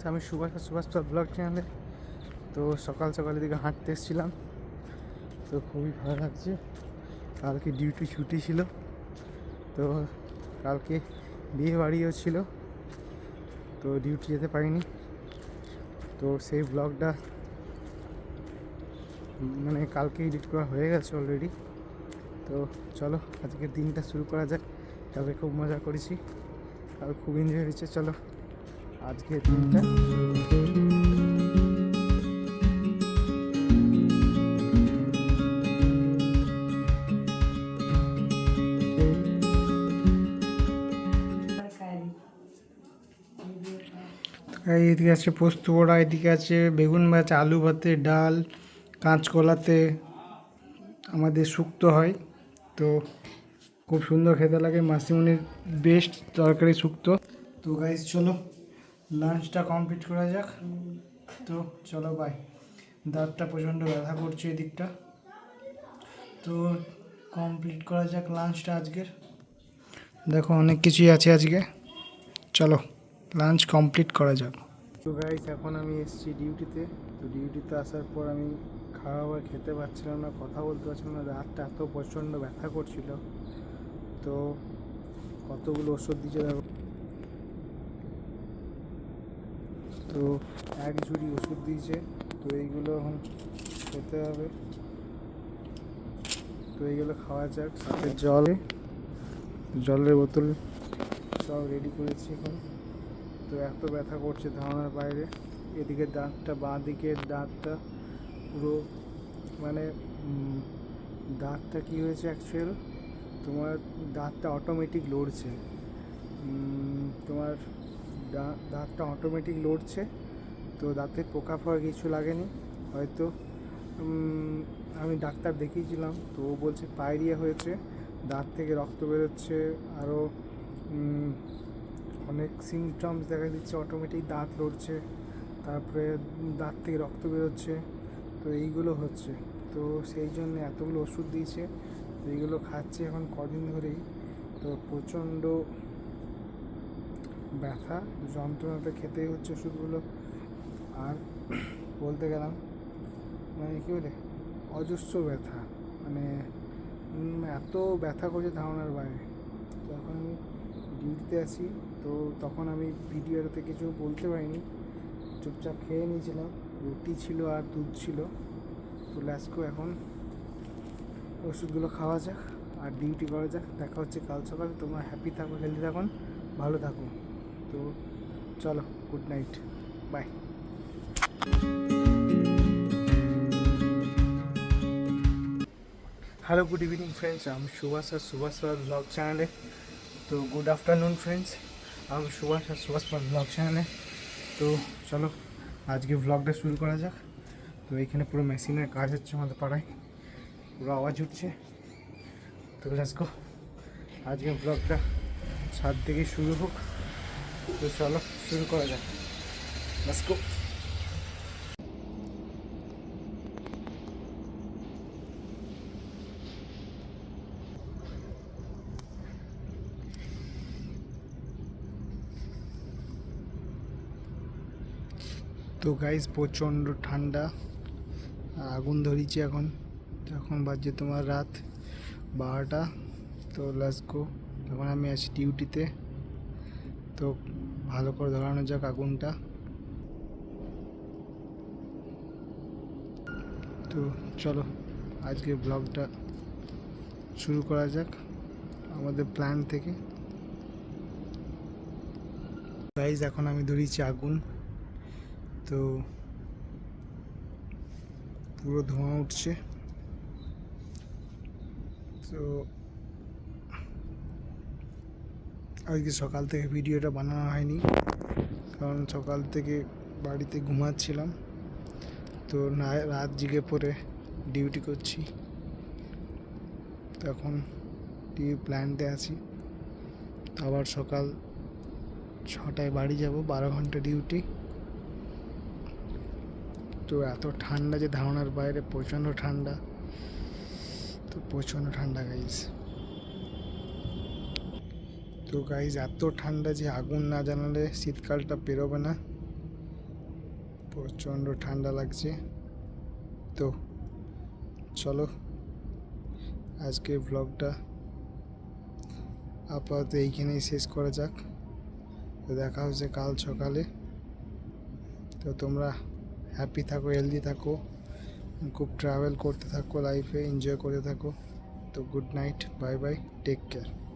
Friends, আমি Subhash blog চ্যানেলে। তো সকাল সকালের দিকে হাঁটতে এসেছিলাম, তো খুবই ভালো লাগছে। কালকে ডিউটি ছুটি ছিল, তো কালকে বিয়ে বাড়িও ছিল, তো ডিউটি যেতে পারিনি। তো সেই ব্লগটা মানে কালকে এডিট করা হয়ে গেছে অলরেডি। তো চলো আজকের দিনটা শুরু করা যাক। তবে খুব মজা করেছি আর খুব এনজয় হয়েছে। চলো আজকের দিনটা এদিকে আছে পোস্ত বড়া, এদিকে আছে বেগুন ভাজা, আলু ভাতে, ডাল, কাঁচকলাতে আমাদের শুক্তো হয়। তো খুব সুন্দর খেতে লাগে, মাসিমণির বেস্ট তরকারি শুক্তো। তো গাইস চলো লাঞ্চটা কমপ্লিট করা যাক। তো চলো বাই। দাঁতটা প্রচণ্ড ব্যথা করছে এদিকটা, তো কমপ্লিট করা যাক লাঞ্চটা আজকের। দেখো অনেক কিছুই আছে আজকে, চলো লাঞ্চ কমপ্লিট করা যাক। তো গাইস এখন আমি এসেছি ডিউটিতে। তো ডিউটিতে আসার পর আমি খাবার খেতে পারছিলাম না, কথা বলতে পারছিলাম না, রাতটা এত প্রচণ্ড ব্যথা করছিল। তো কতগুলো ওষুধ দিয়েছে দেখো, তো এক ঝুড়ি ওষুধ দিয়েছে। তো এইগুলো এখন খেতে হবে, তো এইগুলো খাওয়া যাক। সাথে জলের বোতল সব রেডি করেছি এখন। তো এত ব্যথা করছে ধারণার বাইরে। এদিকে দাঁতটা, বাঁ দিকের দাঁতটা পুরো মানে দাঁতটা কী হয়েছে অ্যাকচুয়াল, তোমার দাঁতটা অটোমেটিক লড়ছে। তোমার দাঁতটা অটোমেটিক লড়ছে। তো দাঁতে পোকা ফোকা কিছু লাগেনি হয়তো। আমি ডাক্তার দেখিয়েছিলাম, তো ও বলছে পায়রিয়া হয়েছে, দাঁত থেকে রক্ত বেরোচ্ছে, আরও অনেক সিমটমস দেখা দিচ্ছে। অটোমেটিক দাঁত লড়ছে, তারপরে দাঁত থেকে রক্ত বেরোচ্ছে, তো এইগুলো হচ্ছে। তো সেই জন্য এতগুলো ওষুধ দিয়েছে, এইগুলো খাচ্ছি এখন কদিন ধরেই। তো প্রচণ্ড ব্যথা যন্ত্রণাতে খেতেই হচ্ছে ওষুধগুলো। আর বলতে গেলাম মানে কী বলে অজস্র ব্যথা, মানে এত ব্যথা করছে ধারণার বাইরে। তো এখন আমি ডিউটিতে আছি, তো তখন আমি ভিডিওতে কিছু বলতে পারিনি, চুপচাপ খেয়ে নিয়েছিলাম। রুটি ছিল আর দুধ ছিল। তো ল্যাসকো এখন ওষুধগুলো খাওয়া যাক আর ডিউটি করা যাক। দেখা হচ্ছে কাল সকালে। তোমরা হ্যাপি থাকো, হেলদি থাকুন, ভালো থাকো। তো চলো, good night, bye. Hello, good evening friends, আমি সুভাষ ব্লগ চ্যানেলে। তো গুড আফটারনুন ফ্রেন্ডস, আমি সুভাষ ব্লগ চ্যানেলে। তো চলো আজকে ব্লগটা শুরু করা যাক। তো এইখানে পুরো মেশিনের কাজ হচ্ছে আমাদের পাড়ায়, পুরো আওয়াজ উঠছে। তো লেটস গো, আজকে ব্লগটা ছাদ থেকে শুরু হোক। তো চলো শুরু করা যাক, লেটস গো। তো গাইস প্রচণ্ড ঠান্ডা, আগুন ধরিয়েছি এখন। এখন বাজছে তোমার রাত 12টা। তো লেটস গো, এখন আমি আছি ডিউটিতে। তো ভালো করে ধরানো যাক আগুনটা। তো চলো আজকে ব্লগটা শুরু করা যাক আমাদের প্ল্যান থেকে। গাইস এখন আমি ধরিয়েছি আগুন, তো পুরো ধোঁয়া উঠছে। তো আজকে সকাল থেকে ভিডিওটা বানানো হয়নি, কারণ সকাল থেকে বাড়িতে ঘুমাচ্ছিলাম। তো না, রাত জেগে পড়ে ডিউটি করছি। তো এখন প্ল্যান্টে আছি, আবার সকাল 6টায় বাড়ি যাব, 12 ঘন্টা ডিউটি। তো এত ঠান্ডা যে ধারণার বাইরে, প্রচণ্ড ঠান্ডা। তো প্রচণ্ড ঠান্ডা গাইজ। তো গাইজ এত ঠান্ডা যে আগুন না জ্বালালে শীতকালটা পেরোবে না। প্রচণ্ড ঠান্ডা লাগছে। তো চলো আজকে ব্লগটা আপাতত এইখানেই শেষ করা যাক। তো দেখা হচ্ছে কাল সকালে। তো তোমরা হ্যাপি থাকো, হেলদি থাকো, খুব ট্রাভেল করতে থাকো, লাইফে এনজয় করতে থাকো। তো good night, bye bye, take care.